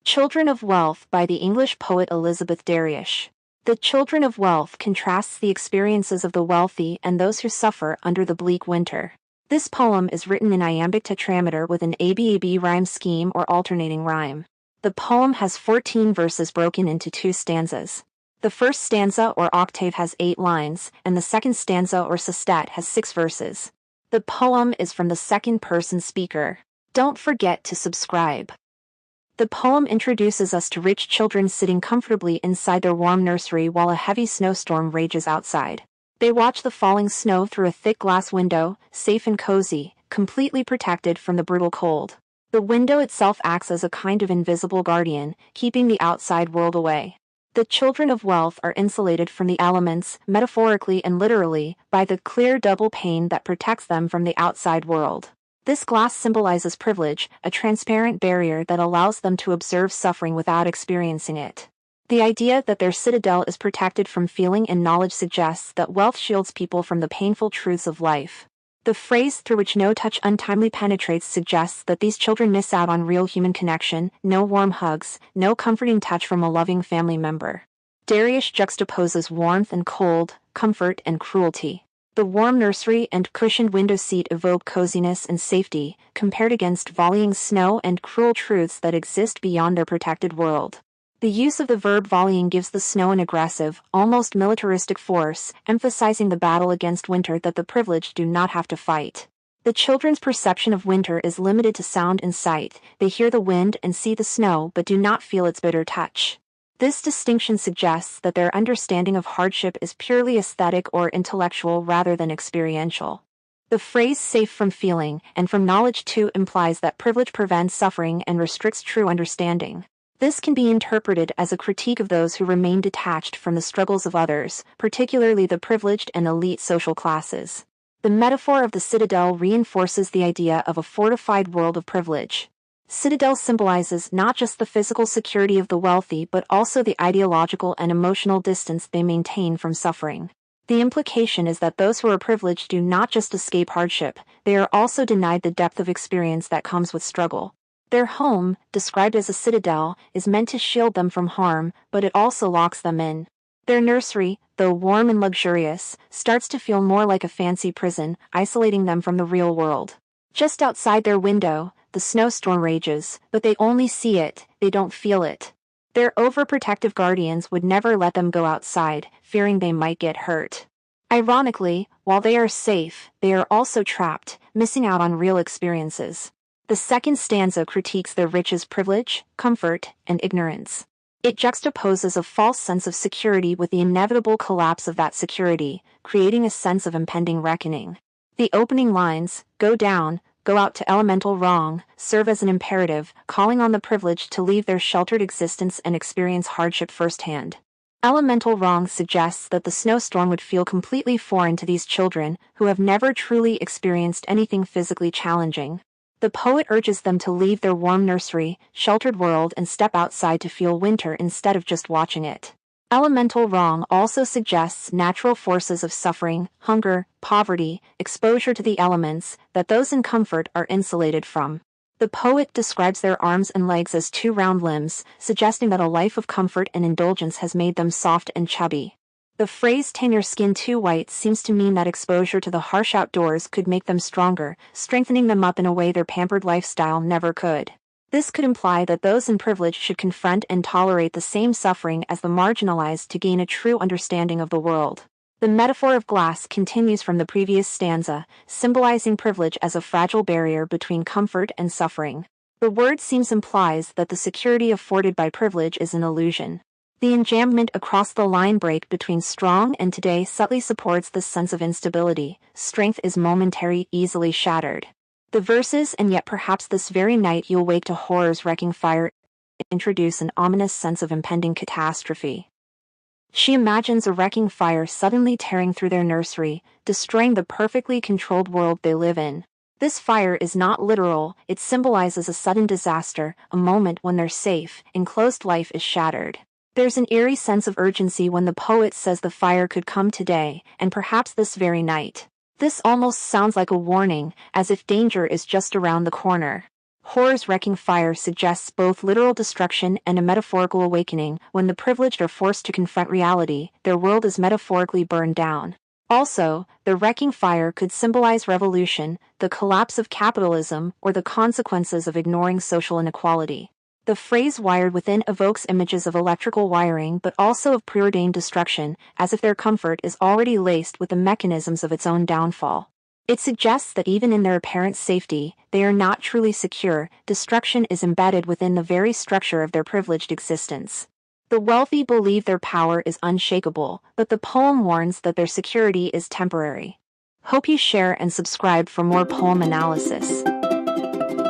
Children of Wealth by the English poet Elizabeth Daryush. The Children of Wealth contrasts the experiences of the wealthy and those who suffer under the bleak winter. This poem is written in iambic tetrameter with an ABAB rhyme scheme or alternating rhyme. The poem has 14 verses broken into 2 stanzas. The first stanza or octave has 8 lines, and the second stanza or sestet has 6 verses. The poem is from the second-person speaker. Don't forget to subscribe. The poem introduces us to rich children sitting comfortably inside their warm nursery while a heavy snowstorm rages outside. They watch the falling snow through a thick glass window, safe and cozy, completely protected from the brutal cold. The window itself acts as a kind of invisible guardian, keeping the outside world away. The children of wealth are insulated from the elements, metaphorically and literally, by the clear double pane that protects them from the outside world. This glass symbolizes privilege, a transparent barrier that allows them to observe suffering without experiencing it. The idea that their citadel is protected from feeling and knowledge suggests that wealth shields people from the painful truths of life. The phrase "through which no touch untimely penetrates" suggests that these children miss out on real human connection, no warm hugs, no comforting touch from a loving family member. Daryush juxtaposes warmth and cold, comfort and cruelty. The warm nursery and cushioned window seat evoke coziness and safety, compared against volleying snow and cruel truths that exist beyond their protected world. The use of the verb volleying gives the snow an aggressive, almost militaristic force, emphasizing the battle against winter that the privileged do not have to fight. The children's perception of winter is limited to sound and sight. They hear the wind and see the snow but do not feel its bitter touch. This distinction suggests that their understanding of hardship is purely aesthetic or intellectual rather than experiential. The phrase "safe from feeling, and from knowledge too" implies that privilege prevents suffering and restricts true understanding. This can be interpreted as a critique of those who remain detached from the struggles of others, particularly the privileged and elite social classes. The metaphor of the citadel reinforces the idea of a fortified world of privilege. Citadel symbolizes not just the physical security of the wealthy but also the ideological and emotional distance they maintain from suffering. The implication is that those who are privileged do not just escape hardship, they are also denied the depth of experience that comes with struggle. Their home, described as a citadel, is meant to shield them from harm, but it also locks them in. Their nursery, though warm and luxurious, starts to feel more like a fancy prison, isolating them from the real world. Just outside their window, the snowstorm rages, but they only see it, they don't feel it. Their overprotective guardians would never let them go outside, fearing they might get hurt. Ironically, while they are safe, they are also trapped, missing out on real experiences. The second stanza critiques their rich's privilege, comfort, and ignorance. It juxtaposes a false sense of security with the inevitable collapse of that security, creating a sense of impending reckoning. The opening lines, "Go down, go out to elemental wrong," serve as an imperative, calling on the privileged to leave their sheltered existence and experience hardship firsthand. Elemental wrong suggests that the snowstorm would feel completely foreign to these children, who have never truly experienced anything physically challenging. The poet urges them to leave their warm nursery, sheltered world and step outside to feel winter instead of just watching it. Elemental wrong also suggests natural forces of suffering, hunger, poverty, exposure to the elements, that those in comfort are insulated from. The poet describes their arms and legs as 2 round limbs, suggesting that a life of comfort and indulgence has made them soft and chubby. The phrase "tan your skin too white" seems to mean that exposure to the harsh outdoors could make them stronger, strengthening them up in a way their pampered lifestyle never could. This could imply that those in privilege should confront and tolerate the same suffering as the marginalized to gain a true understanding of the world. The metaphor of glass continues from the previous stanza, symbolizing privilege as a fragile barrier between comfort and suffering. The word "seems" implies that the security afforded by privilege is an illusion. The enjambment across the line break between strong and today subtly supports this sense of instability. Strength is momentary, easily shattered. The verses "and yet perhaps this very night you'll wake to horrors wrecking fire" introduce an ominous sense of impending catastrophe. She imagines a wrecking fire suddenly tearing through their nursery, destroying the perfectly controlled world they live in. This fire is not literal, it symbolizes a sudden disaster, a moment when their safe, enclosed life is shattered. There's an eerie sense of urgency when the poet says the fire could come today, and perhaps this very night. This almost sounds like a warning, as if danger is just around the corner. Horror's wrecking fire suggests both literal destruction and a metaphorical awakening. When the privileged are forced to confront reality, their world is metaphorically burned down. Also, the wrecking fire could symbolize revolution, the collapse of capitalism, or the consequences of ignoring social inequality. The phrase wired within evokes images of electrical wiring but also of preordained destruction, as if their comfort is already laced with the mechanisms of its own downfall. It suggests that even in their apparent safety, they are not truly secure. Destruction is embedded within the very structure of their privileged existence. The wealthy believe their power is unshakable, but the poem warns that their security is temporary. Hope you share and subscribe for more poem analysis.